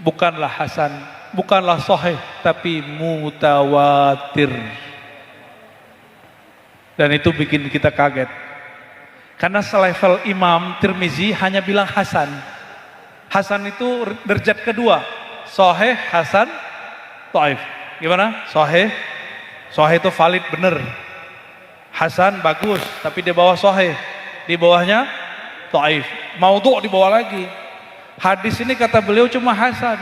bukanlah hasan, bukanlah sahih, tapi mutawatir. Dan itu bikin kita kaget. Karena selevel Imam Tirmizi hanya bilang hasan. Hasan itu derajat kedua. Sahih, hasan, dhaif. Gimana? Sahih itu valid, benar. Hasan bagus, tapi di bawah sahih, di bawahnya dhaif. Maudhu' di bawah lagi. Hadis ini kata beliau cuma hasan.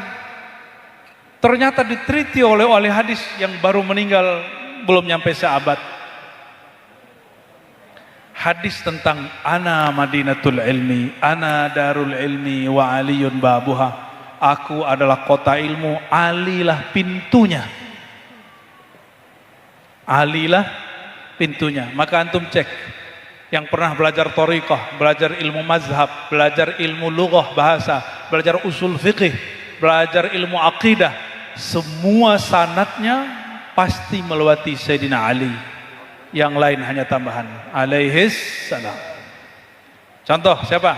Ternyata diteliti oleh ahli hadis yang baru meninggal belum nyampe seabad. Hadis tentang ana madinatul ilmi, ana darul ilmi wa aliyun babuha. Aku adalah kota ilmu, alilah pintunya. Alilah pintunya. Maka antum cek yang pernah belajar thariqah, belajar ilmu mazhab, belajar ilmu lughah bahasa, belajar usul fikih, belajar ilmu akidah, semua sanadnya pasti melewati Sayyidina Ali. Yang lain hanya tambahan alaihis salam. Contoh siapa?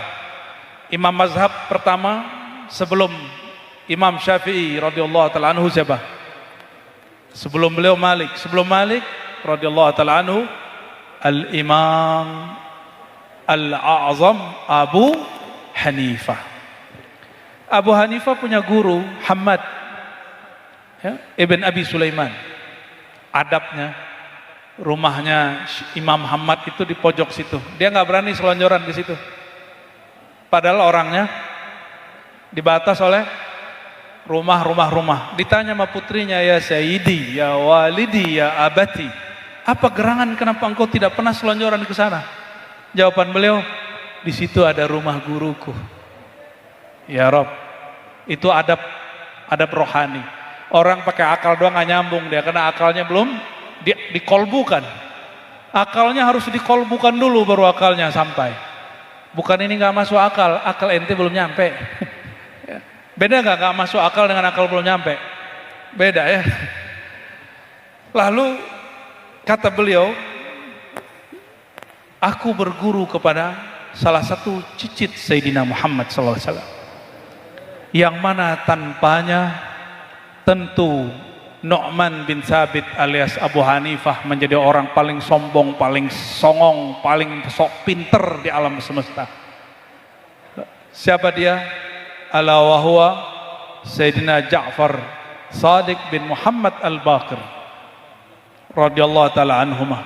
Imam mazhab pertama sebelum Imam Syafi'i radhiyallahu taala anhu siapa? Sebelum beliau Malik. Sebelum Malik radhiyallahu taala anhu Al-Imam Al-A'zam Abu Hanifah. Abu Hanifah punya guru Hamad ya, Ibn Abi Sulaiman. Adabnya, rumahnya Imam Hamad itu di pojok situ. Dia nggak berani selonjoran di situ. Padahal orangnya dibatas oleh rumah. Ditanya sama putrinya, ya Sayyidi, ya Walidi, ya Abati, apa gerangan kenapa engkau tidak pernah selonjoran ke sana? Jawaban beliau, di situ ada rumah guruku. Ya Rob, itu adab rohani. Orang pakai akal doang nggak nyambung dia, karena akalnya belum dikolbukan. Akalnya harus dikolbukan dulu baru akalnya sampai. Bukan ini nggak masuk akal, akal ente belum nyampe. Beda nggak masuk akal dengan akal belum nyampe? Beda ya. Lalu kata beliau, aku berguru kepada salah satu cicit Sayyidina Muhammad SAW, yang mana tanpanya tentu Nu'man bin Sabit alias Abu Hanifah menjadi orang paling sombong, paling songong, paling sok pinter di alam semesta. Siapa dia? Ala wa huwa Sayyidina Ja'far Shadiq bin Muhammad Al-Baqir radhiyallahu taala anhumah.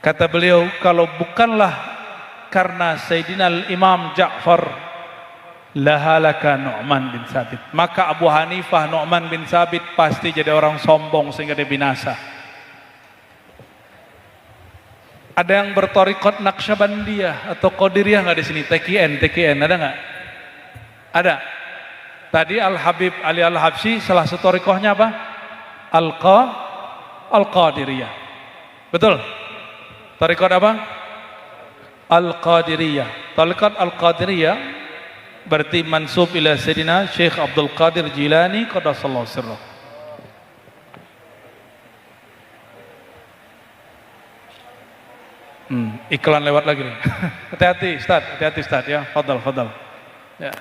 Kata beliau, kalau bukanlah karena Sayyidina Al-Imam Ja'far lahalaka Nu'man bin Sabit, maka Abu Hanifah Nu'man bin Sabit pasti jadi orang sombong sehingga dia binasa. Ada yang bertorikot Naqsyabandiyah atau Qadiriyah nggak di sini? TKN ada nggak? Ada. Tadi Al Habib Ali Al Habsyi salah satu torikohnya apa? Al-Qadiriyah. Betul? Torikot apa? Al-Qadiriyah. Torikot Al-Qadiriyah berarti mansub ila Sayyidina Syekh Abdul Qadir Jilani qaddasallahu sirrah. Iklan lewat lagi nih. Hati-hati Ustaz ya. Fadal. Ya.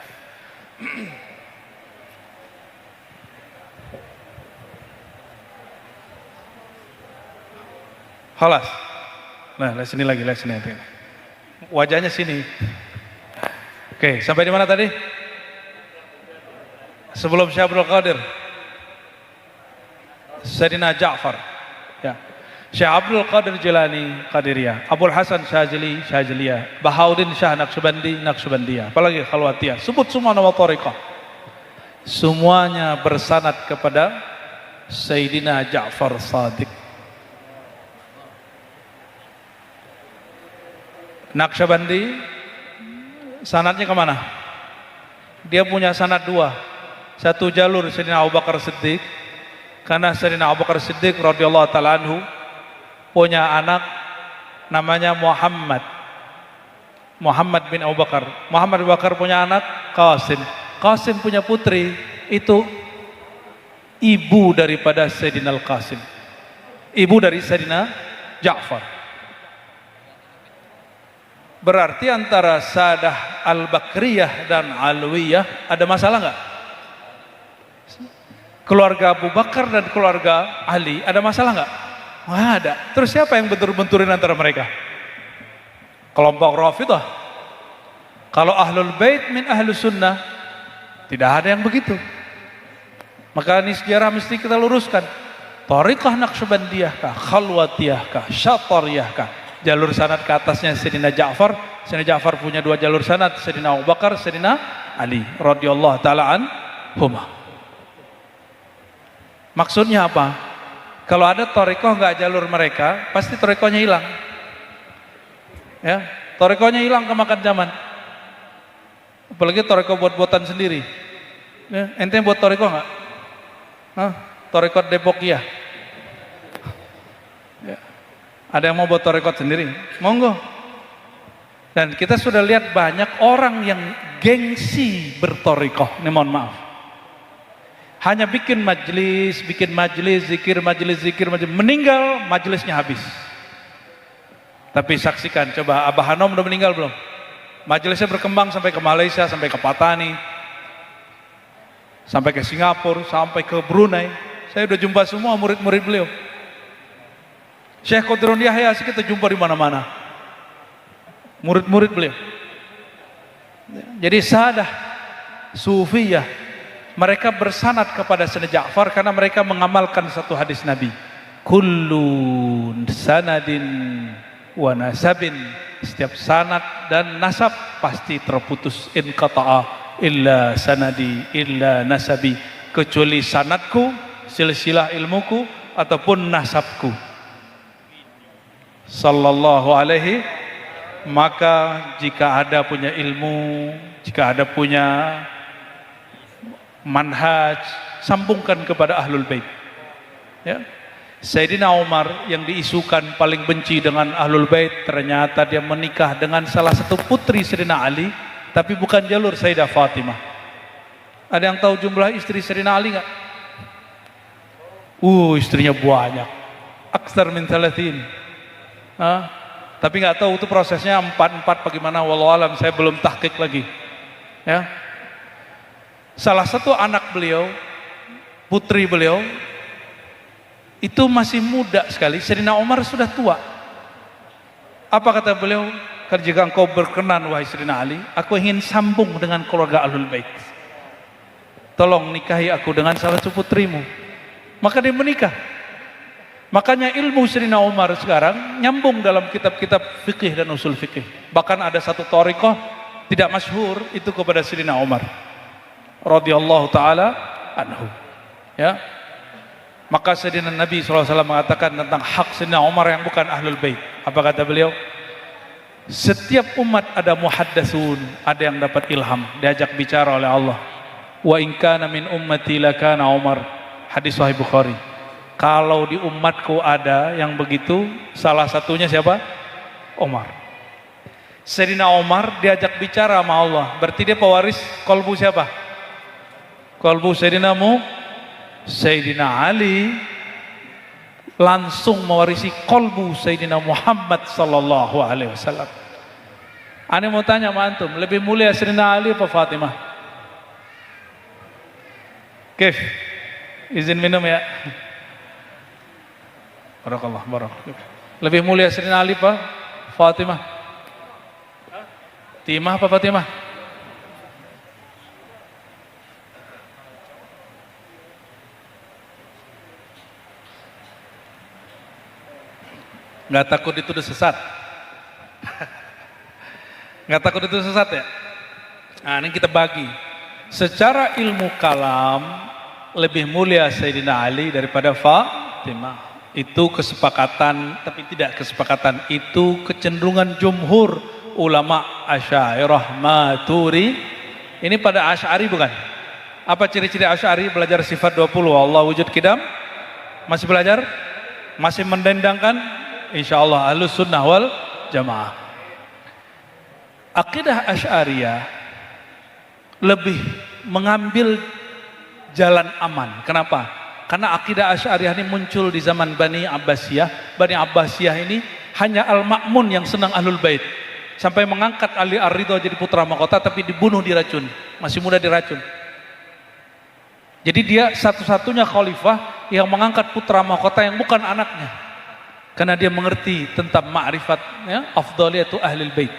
Halas. Nah, lihat sini lagi. Wajahnya sini. Oke, sampai di mana tadi? Sebelum Syekh Abdul Qadir, Sayyidina Ja'far, ya. Syekh Abdul Qadir Jilani Qadiriyah, Abul Hasan Syazili Syaziliyah, Bahauddin Syah Naqsyabandiyah, apalagi Khalwatiyah. Sebut semua nama thariqah. Semuanya bersanad kepada Sayyidina Ja'far Shadiq. Naqsyabandi sanadnya kemana? Dia punya sanad dua. Satu jalur Sayyidina Abu Bakar Siddiq, karena Sayyidina Abu Bakar Siddiq radhiyallahu ta'ala anhu punya anak namanya Muhammad bin Abu Bakar. Muhammad bin Abu Bakar punya anak Qasim punya putri, itu ibu daripada Sayyidina Al-Qasim, ibu dari Sayyidina Ja'far. Berarti antara Sadah Al-Bakriyah dan Alwiyah ada masalah nggak? Keluarga Abu Bakar dan keluarga Ali ada masalah nggak? Nggak ada. Terus siapa yang bentur-benturin antara mereka? Kelompok Rafidhah. Kalau Ahlul Bait min Ahlus Sunnah tidak ada yang begitu. Maka ini sejarah mesti kita luruskan. Thariqah Naqsyabandiyah kah, Khalwatiyah kah, Syatariyah kah? Jalur sanad ke atasnya Sayyidina Ja'far. Sayyidina Ja'far punya dua jalur sanad, Sayyidina Abu Bakar, Sayyidina Ali radhiyallahu ta'ala anhuma. Maksudnya apa? Kalau ada thariqah nggak jalur mereka, pasti thariqahnya hilang. Ya, thariqahnya hilang kemakan zaman. Apalagi thariqah buat-buatan sendiri. Ya, ente buat thariqah nggak? Thariqah Depokiyah. Ya. Ada yang mau buat thariqah sendiri? Monggo. Dan kita sudah lihat banyak orang yang gengsi bertorikoh, ini mohon maaf. Hanya bikin majelis, zikir, meninggal majelisnya habis. Tapi saksikan, coba Abah Hanom udah meninggal belum? Majelisnya berkembang sampai ke Malaysia, sampai ke Patani, sampai ke Singapura, sampai ke Brunei. Saya udah jumpa semua murid-murid beliau. Syekh Qadrun Yahya kita jumpa di mana-mana. Murid-murid beliau. Jadi sahadah sufiyah, mereka bersanad kepada Sayyidina Ja'far karena mereka mengamalkan satu hadis Nabi. Kullu sanadin wa nasabin, setiap sanad dan nasab pasti terputus. In qata'a illa sanadi illa nasabi, kecuali sanadku, silsilah ilmuku ataupun nasabku. Sallallahu alaihi. Maka jika ada punya ilmu, jika ada punya manhaj, sambungkan kepada ahlul bait. Ya. Sayyidina Umar yang diisukan paling benci dengan ahlul bait, ternyata dia menikah dengan salah satu putri Sayyidina Ali, tapi bukan jalur Sayyidah Fatimah. Ada yang tahu jumlah istri Sayyidina Ali enggak? Istrinya banyak. Aksar min 30. Tapi nggak tahu itu prosesnya 4 bagaimana, wallahu alam, saya belum tahqiq lagi. Ya. Salah satu anak beliau, putri beliau itu masih muda sekali. Sayyidina Umar sudah tua. Apa kata beliau? Jika engkau berkenan wahai Sayyidina Ali, aku ingin sambung dengan keluarga Ahlul Bait. Tolong nikahi aku dengan salah satu putrimu. Maka dia menikah. Makanya ilmu Sayyidina Umar sekarang nyambung dalam kitab-kitab fikih dan usul fikih. Bahkan ada satu thariqah tidak masyhur itu kepada Sayyidina Umar radhiyallahu taala anhu. Ya. Maka Sayyidina Nabi SAW mengatakan tentang hak Sayyidina Umar yang bukan ahlul bait. Apa kata beliau? Setiap umat ada muhaddatsun, ada yang dapat ilham, diajak bicara oleh Allah. Wa in kana min ummati lakana Umar. Hadis sahih Bukhari. Kalau di umatku ada yang begitu, salah satunya siapa? Umar. Sayyidina Umar diajak bicara sama Allah. Berarti dia pewaris kolbu siapa? Kolbu Sayyidina Ali langsung mewarisi kolbu Sayyidina Muhammad sallallahu alaihi wasallam. Ana mau tanya sama antum, lebih mulia Sayyidina Ali apa Fatimah? Kif? Izin minum ya. Barakallah, barakallah. Lebih mulia Sayyidina Ali apa Fatimah? Timah apa Fatimah? Nggak takut dituduh sesat? Nggak takut dituduh sesat ya? Nah, ini kita bagi. Secara ilmu kalam lebih mulia Sayyidina Ali daripada Fatimah. Itu kesepakatan, tapi tidak kesepakatan, itu kecenderungan jumhur ulama Asy'ariyah Maturi. Ini pada Asy'ari bukan? Apa ciri-ciri Asy'ari? Belajar sifat 20 Allah wujud qidam? Masih belajar? Masih mendendangkan? Insyaallah Ahlus Sunnah wal Jamaah. Akidah Asy'ariyah lebih mengambil jalan aman. Kenapa? Karena akidah Asy'ariyah ini muncul di zaman Bani Abbasiyah. Bani Abbasiyah ini hanya Al-Ma'mun yang senang Ahlul Bait. Sampai mengangkat Ali Ar-Ridha jadi putra mahkota, tapi dibunuh, diracun. Masih muda diracun. Jadi dia satu-satunya khalifah yang mengangkat putra mahkota yang bukan anaknya. Karena dia mengerti tentang ma'rifat, ya, afdaliyatu Ahlul Bait.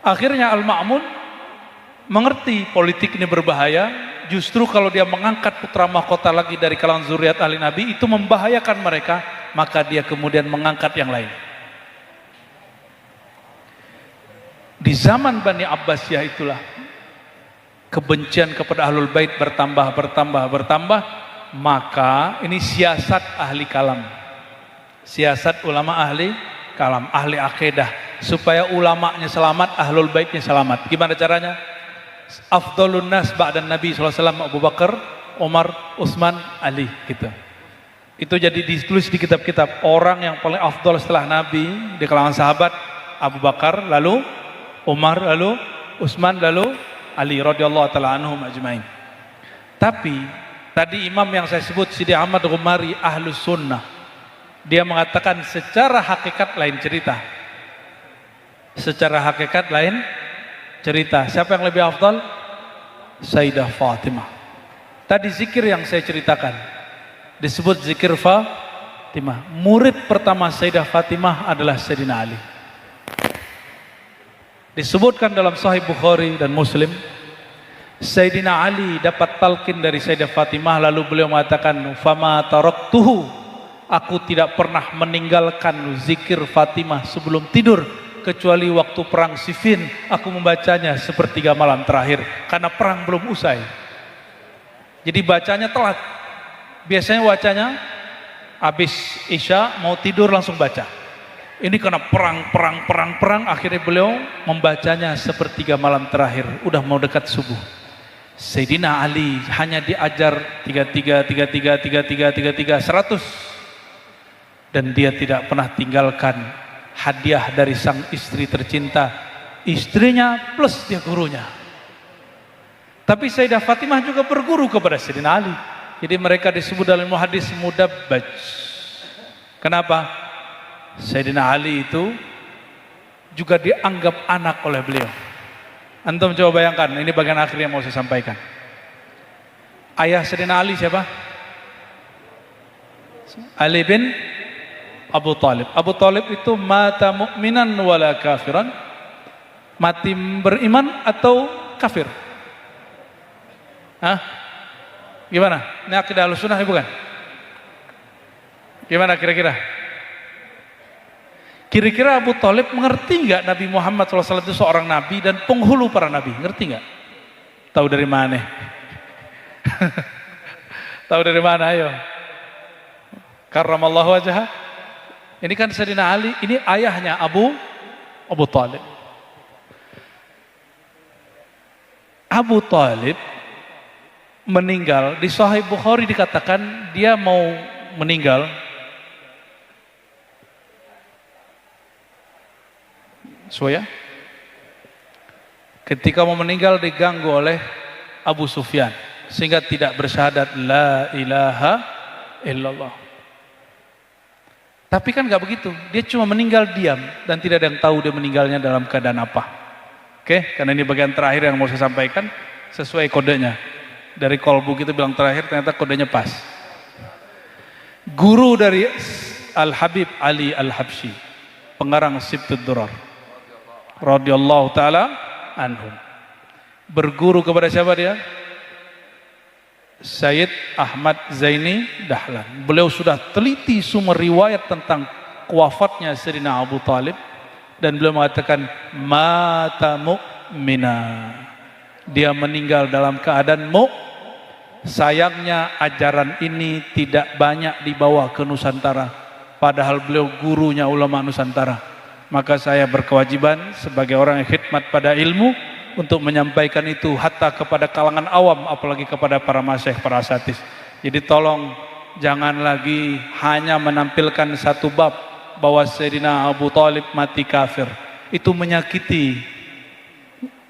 Akhirnya Al-Ma'mun mengerti politik ini berbahaya. Justru kalau dia mengangkat putra mahkota lagi dari kalangan zuriat ahli Nabi, itu membahayakan mereka, maka dia kemudian mengangkat yang lain. Di zaman Bani Abbasiyah itulah kebencian kepada Ahlul Bait bertambah, maka ini siasat ahli kalam. Siasat ulama ahli kalam, ahli akidah, supaya ulamanya selamat, Ahlul Baitnya selamat. Gimana caranya? Afdalun nas ba'dan Nabi SAW Abu Bakar, Umar, Utsman, Ali gitu. Itu jadi ditulis di kitab-kitab orang yang paling afdal setelah Nabi di kalangan sahabat Abu Bakar, lalu Umar, lalu Utsman, lalu Ali radhiyallahu taala anhum ajmain. Tapi tadi imam yang saya sebut Sidi Ahmad Ghumari Ahlus Sunnah, dia mengatakan secara hakikat lain cerita. Secara hakikat lain cerita. Siapa yang lebih afdal? Sayyidah Fatimah. Tadi zikir yang saya ceritakan disebut zikir Fatimah. Murid pertama Sayyidah Fatimah adalah Sayyidina Ali. Disebutkan dalam Sahih Bukhari dan Muslim, Sayyidina Ali dapat talqin dari Sayyidah Fatimah, lalu beliau mengatakan, "Fama taraktuhu," aku tidak pernah meninggalkan zikir Fatimah sebelum tidur, kecuali waktu perang Siffin aku membacanya sepertiga malam terakhir, karena perang belum usai. Jadi bacanya telat. Biasanya bacanya habis Isya mau tidur langsung baca. Ini karena perang, akhirnya beliau membacanya sepertiga malam terakhir, udah mau dekat subuh. Sayyidina Ali hanya diajar 33, 100. Dan dia tidak pernah tinggalkan hadiah dari sang istri tercinta, istrinya plus dia gurunya. Tapi Sayyidah Fatimah juga berguru kepada Sayyidina Ali. Jadi mereka disebut dalam hadis mudabbaj. Kenapa? Sayyidina Ali itu juga dianggap anak oleh beliau. Antum coba bayangkan, ini bagian akhir yang mau saya sampaikan. Ayah Sayyidina Ali siapa? Ali bin Abu Talib. Abu Talib itu mata mu'minan wala kafiran, mati beriman atau kafir? Hah? Gimana? Ini akidah Ahlussunnah bukan? Gimana kira-kira? Kira-kira Abu Talib mengerti nggak Nabi Muhammad SAW itu seorang nabi dan penghulu para nabi? Ngerti nggak? Tahu dari mana? Tahu dari mana? Ayo. Karramallahu wajhah. Ini kan Sayyidina Ali, ini ayahnya Abu Talib. Abu Talib meninggal, di Sahih Bukhari dikatakan dia mau meninggal ketika mau meninggal diganggu oleh Abu Sufyan sehingga tidak bersyahadat la ilaha illallah. Tapi kan gak begitu, dia cuma meninggal diam dan tidak ada yang tahu dia meninggalnya dalam keadaan apa. Oke, karena ini bagian terakhir yang mau saya sampaikan sesuai kodenya. Dari kolbu kita bilang terakhir, ternyata kodenya pas. Guru dari Al-Habib Ali Al-Habsyi, pengarang Sibtud Durar radhiyallahu taala anhum, berguru kepada siapa dia? Sayyid Ahmad Zaini Dahlan. Beliau sudah teliti sumber riwayat tentang wafatnya Sayyidina Abu Talib dan beliau mengatakan mata mu'mina, dia meninggal dalam keadaan Sayangnya ajaran ini tidak banyak dibawa ke Nusantara, padahal beliau gurunya ulama Nusantara. Maka saya berkewajiban sebagai orang yang khidmat pada ilmu untuk menyampaikan itu hatta kepada kalangan awam, apalagi kepada para masyayikh, para asatidz. Jadi tolong jangan lagi hanya menampilkan satu bab bahwa Sayyidina Abu Talib mati kafir. Itu menyakiti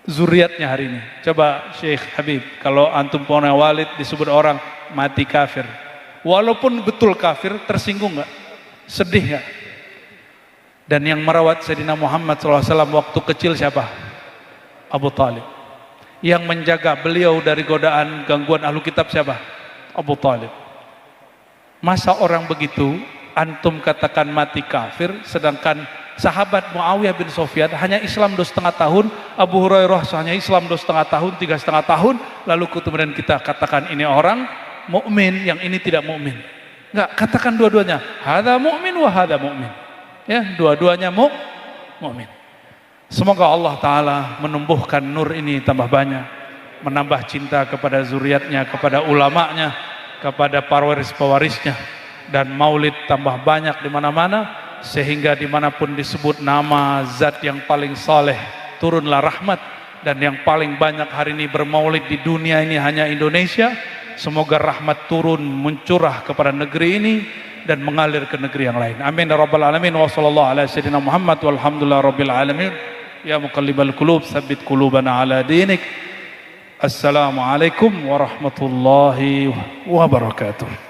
zuriatnya hari ini. Coba Syekh Habib, kalau antum punya walid disebut orang mati kafir, walaupun betul kafir, tersinggung nggak? Sedih nggak? Dan yang merawat Sayyidina Muhammad SAW waktu kecil siapa? Abu Talib. Yang menjaga beliau dari godaan gangguan ahlu kitab siapa? Abu Talib. Masa orang begitu antum katakan mati kafir, sedangkan sahabat Muawiyah bin Sufyan hanya Islam 2,5 tahun, Abu Hurairah hanya Islam 2,5 tahun, 3,5 tahun, lalu kemudian kita katakan ini orang mukmin, yang ini tidak mukmin. Enggak, katakan dua-duanya, hadza mukmin wa hadza mukmin. Ya, dua-duanya mukmin. Semoga Allah Ta'ala menumbuhkan nur ini tambah banyak, menambah cinta kepada zuriatnya, kepada ulamanya, kepada pewaris-pewarisnya, dan maulid tambah banyak di mana-mana, sehingga dimanapun disebut nama zat yang paling saleh, turunlah rahmat. Dan yang paling banyak hari ini bermaulid di dunia ini hanya Indonesia. Semoga rahmat turun mencurah kepada negeri ini, dan mengalir ke negeri yang lain. Amin ya rabbal alamin. Wa sallallahu ala sayyidina Muhammad walhamdulillah rabbil alamin. Ya muqallibal qulub tsabbit qulubana ala dinik. Assalamualaikum warahmatullahi wabarakatuh.